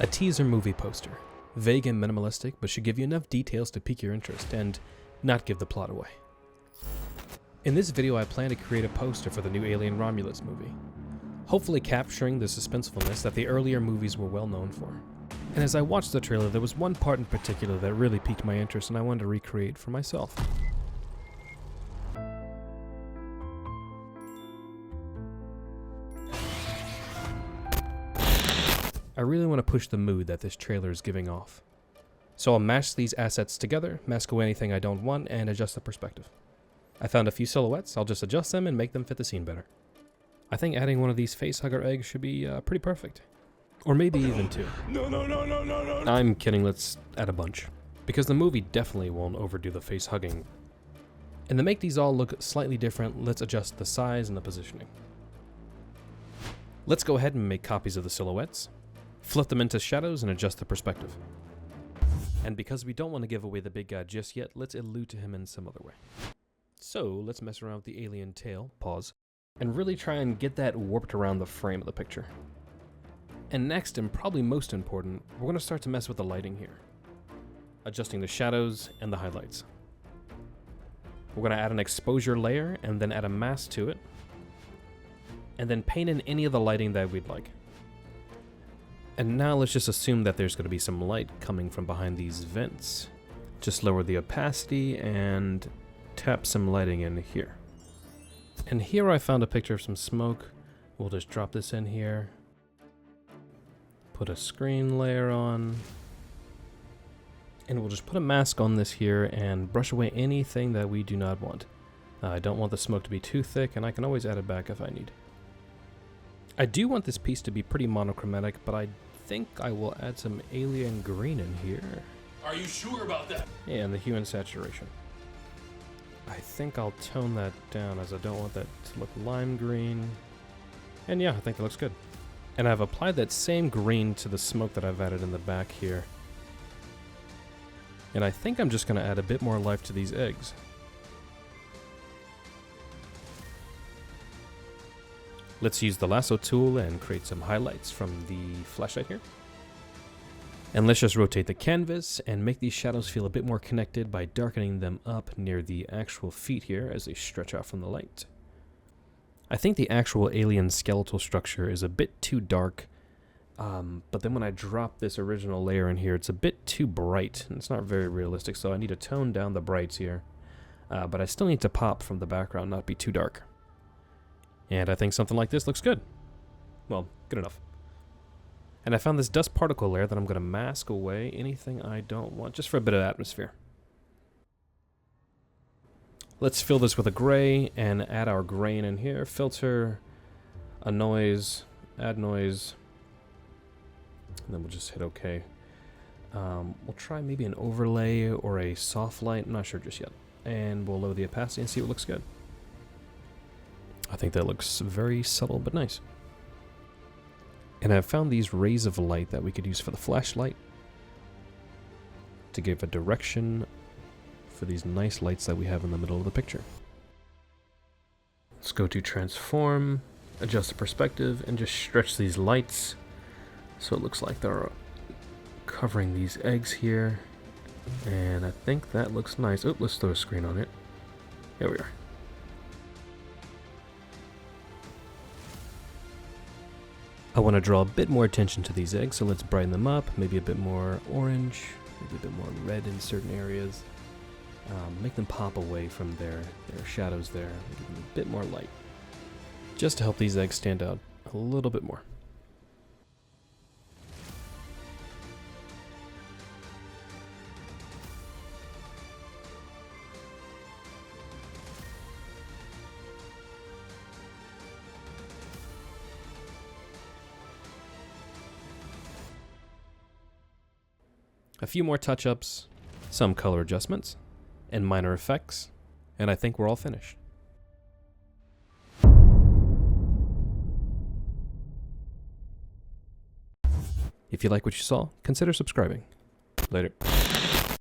A teaser movie poster. Vague and minimalistic, but should give you enough details to pique your interest and not give the plot away. In this video, I plan to create a poster for the new Alien Romulus movie, hopefully capturing the suspensefulness that the earlier movies were well known for. And as I watched the trailer, there was one part in particular that really piqued my interest and I wanted to recreate for myself. I really want to push the mood that this trailer is giving off. So I'll mash these assets together, mask away anything I don't want, and adjust the perspective. I found a few silhouettes, I'll just adjust them and make them fit the scene better. I think adding one of these facehugger eggs should be pretty perfect. Or maybe even two. No. I'm kidding, let's add a bunch. Because the movie definitely won't overdo the face hugging. And to make these all look slightly different, let's adjust the size and the positioning. Let's go ahead and make copies of the silhouettes. Flip them into shadows and adjust the perspective. And because we don't want to give away the big guy just yet, let's allude to him in some other way. So let's mess around with the alien tail, pause, and really try and get that warped around the frame of the picture. And next, and probably most important, we're going to start to mess with the lighting here. Adjusting the shadows and the highlights. We're going to add an exposure layer and then add a mask to it. And then paint in any of the lighting that we'd like. And now let's just assume that there's going to be some light coming from behind these vents. Just lower the opacity and tap some lighting in here. And here I found a picture of some smoke. We'll just drop this in here. Put a screen layer on. And we'll just put a mask on this here and brush away anything that we do not want. I don't want the smoke to be too thick, and I can always add it back if I need. I do want this piece to be pretty monochromatic, but I think I will add some alien green in here. Are you sure about that? Yeah, and the hue and saturation. I think I'll tone that down as I don't want that to look lime green. And yeah, I think it looks good. And I've applied that same green to the smoke that I've added in the back here. And I think I'm just going to add a bit more life to these eggs. Let's use the lasso tool and create some highlights from the flashlight here. And let's just rotate the canvas and make these shadows feel a bit more connected by darkening them up near the actual feet here as they stretch out from the light. I think the actual alien skeletal structure is a bit too dark, but then when I drop this original layer in here, it's a bit too bright, and it's not very realistic, so I need to tone down the brights here. But I still need to pop from the background, not be too dark. And I think something like this looks good. Well, good enough. And I found this dust particle layer that I'm going to mask away anything I don't want, just for a bit of atmosphere. Let's fill this with a gray and add our grain in here. Filter, a noise, add noise, and then we'll just hit OK. We'll try maybe an overlay or a soft light, I'm not sure just yet. And we'll lower the opacity and see what looks good. I think that looks very subtle but nice. And I've found these rays of light that we could use for the flashlight to give a direction for these nice lights that we have in the middle of the picture. Let's go to transform, adjust the perspective, and just stretch these lights so it looks like they're covering these eggs here. And I think that looks nice. Oh, let's throw a screen on it. There we are. I want to draw a bit more attention to these eggs, so let's brighten them up, maybe a bit more orange, maybe a bit more red in certain areas. Make them pop away from their shadows there, give them a bit more light, just to help these eggs stand out a little bit more. A few more touch-ups, some color adjustments, and minor effects, and I think we're all finished. If you like what you saw, consider subscribing. Later.